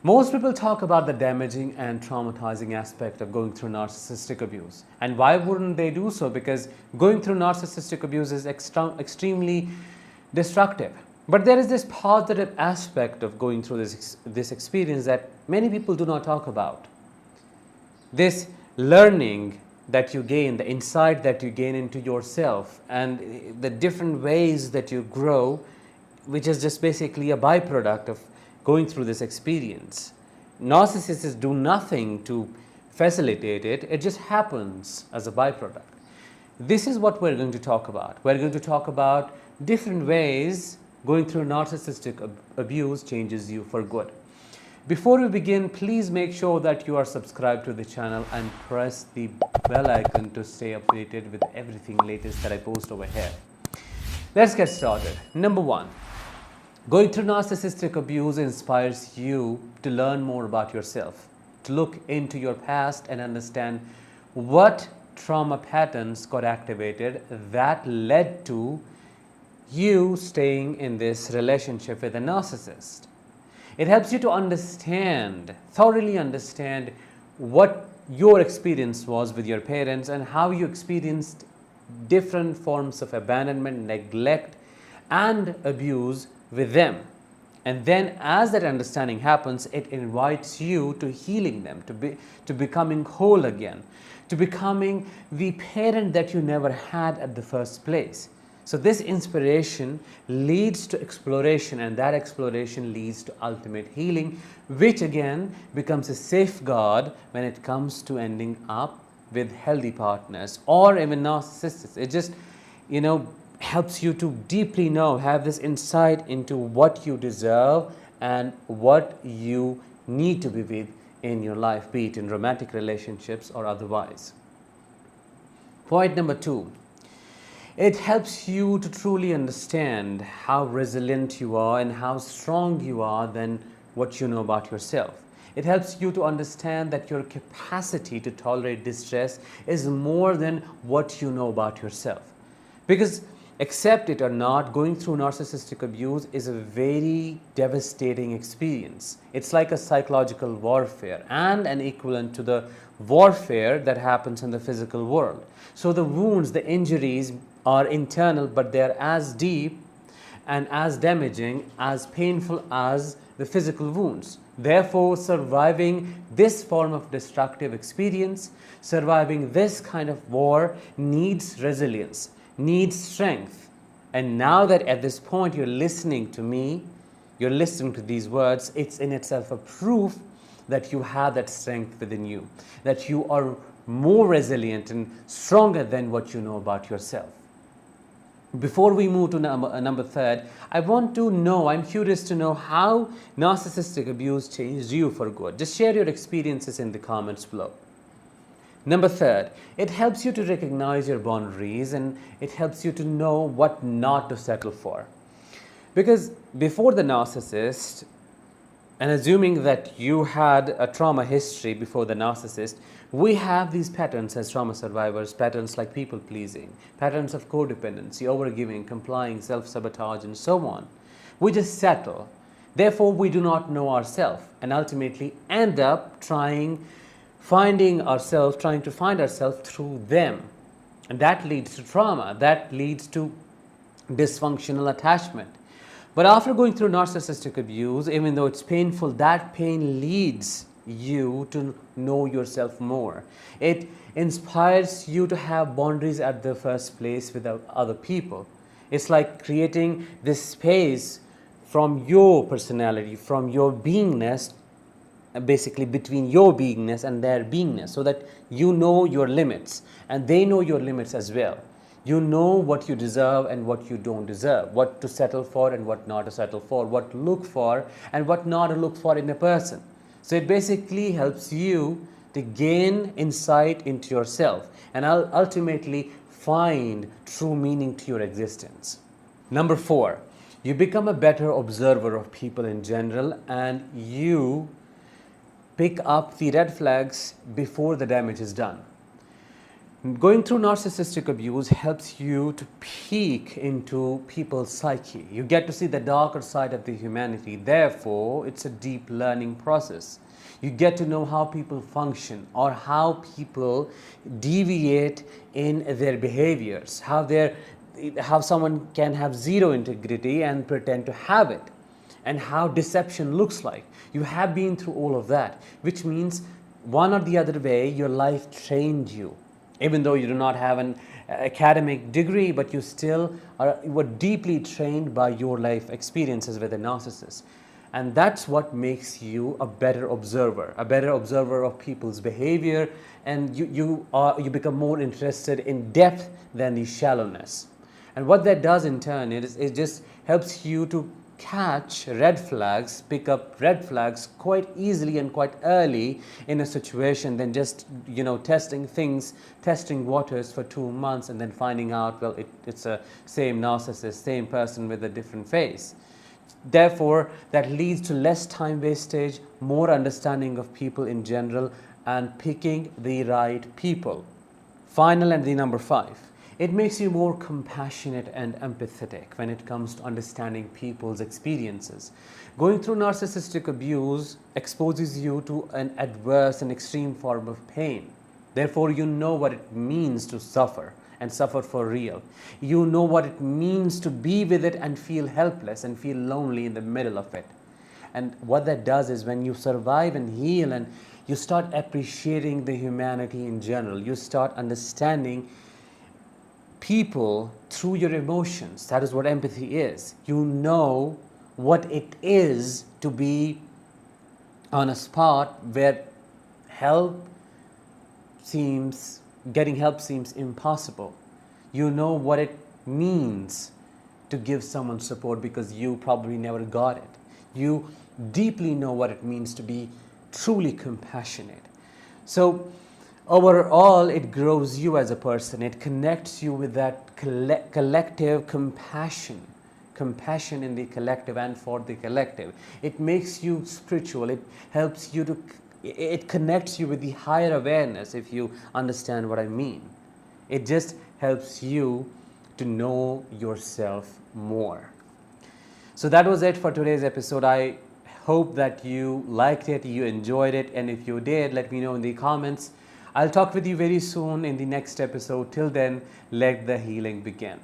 Most people talk about the damaging and traumatizing aspect of going through narcissistic abuse. And why wouldn't they do so? Because going through narcissistic abuse is extremely destructive. But there is this positive aspect of going through this experience that many people do not talk about. This learning that you gain, the insight that you gain into yourself, and the different ways that you grow, which is just basically a byproduct of going through this experience. Narcissists do nothing to facilitate it, it just happens as a byproduct. This is what we're going to talk about. We're going to talk about different ways going through narcissistic abuse changes you for good. Before we begin, please make sure that you are subscribed to the channel and press the bell icon to stay updated with everything latest that I post over here. Let's get started. Number one, going through narcissistic abuse inspires you to learn more about yourself, to look into your past and understand what trauma patterns got activated that led to you staying in this relationship with a narcissist. It helps you to understand, thoroughly understand what your experience was with your parents and how you experienced different forms of abandonment, neglect, and abuse with them. And then as that understanding happens, it invites you to healing them, to becoming whole again, to becoming the parent that you never had at the first place. So this inspiration leads to exploration, and that exploration leads to ultimate healing, which again becomes a safeguard when it comes to ending up with healthy partners or even narcissists. It just, helps you to deeply have this insight into what you deserve and what you need to be with in your life, be it in romantic relationships or otherwise. Point number two. It helps you to truly understand how resilient you are and how strong you are than what you know about yourself. It helps you to understand that your capacity to tolerate distress is more than what you know about yourself. Because accept it or not, going through narcissistic abuse is a very devastating experience. It's like a psychological warfare and an equivalent to the warfare that happens in the physical world. So the wounds, the injuries are internal, but they're as deep and as damaging, as painful as the physical wounds. Therefore, surviving this form of destructive experience, surviving this kind of war needs resilience, needs strength. And now that at this point you're listening to me, you're listening to these words, it's in itself a proof that you have that strength within you, that you are more resilient and stronger than what you know about yourself. Before we move to number third, I'm curious to know how narcissistic abuse changed you for good. Just share your experiences in the comments below. Number third, it helps you to recognize your boundaries and it helps you to know what not to settle for. Because before the narcissist, and assuming that you had a trauma history before the narcissist, we have these patterns as trauma survivors, patterns like people-pleasing, patterns of codependency, overgiving, complying, self-sabotage, and so on. We just settle. Therefore, we do not know ourselves and ultimately end up trying to find ourselves through them. And that leads to trauma, that leads to dysfunctional attachment. But after going through narcissistic abuse, even though it's painful, that pain leads you to know yourself more. It inspires you to have boundaries at the first place with other people. It's like creating this space from your personality, from your beingness, basically between your beingness and their beingness, so that you know your limits and they know your limits as well. You know what you deserve and what you don't deserve, what to settle for and what not to settle for, what to look for and what not to look for in a person. So it basically helps you to gain insight into yourself and ultimately find true meaning to your existence. Number four, you become a better observer of people in general and you pick up the red flags before the damage is done. Going through narcissistic abuse helps you to peek into people's psyche. You get to see the darker side of the humanity. Therefore, it's a deep learning process. You get to know how people function or how people deviate in their behaviors, how someone can have zero integrity and pretend to have it, and how deception looks like. You have been through all of that, which means one or the other way, your life trained you. Even though you do not have an academic degree, but you still were deeply trained by your life experiences with a narcissist. And that's what makes you a better observer of people's behavior, and you become more interested in depth than the shallowness. And what that does in turn is it just helps you to catch red flags, pick up red flags quite easily and quite early in a situation than just, testing waters for 2 months and then finding out, well, it's a same narcissist, same person with a different face. Therefore, that leads to less time wastage, more understanding of people in general, and picking the right people. Final and the number 5. It makes you more compassionate and empathetic when it comes to understanding people's experiences. Going through narcissistic abuse exposes you to an adverse and extreme form of pain. Therefore, you know what it means to suffer, and suffer for real. You know what it means to be with it and feel helpless and feel lonely in the middle of it. And what that does is, when you survive and heal and you start appreciating the humanity in general, you start understanding people through your emotions. That is what empathy is. You know what it is to be on a spot where getting help seems impossible. You know what it means to give someone support because you probably never got it. You deeply know what it means to be truly compassionate. So overall, it grows you as a person. It connects you with that collective compassion in the collective and for the collective. It makes you spiritual. It helps you to, it connects you with the higher awareness, if you understand what I mean. It just helps you to know yourself more. So that was it for today's episode. I hope that you liked it, you enjoyed it, and if you did, let me know in the comments. I'll talk with you very soon in the next episode. Till then, let the healing begin.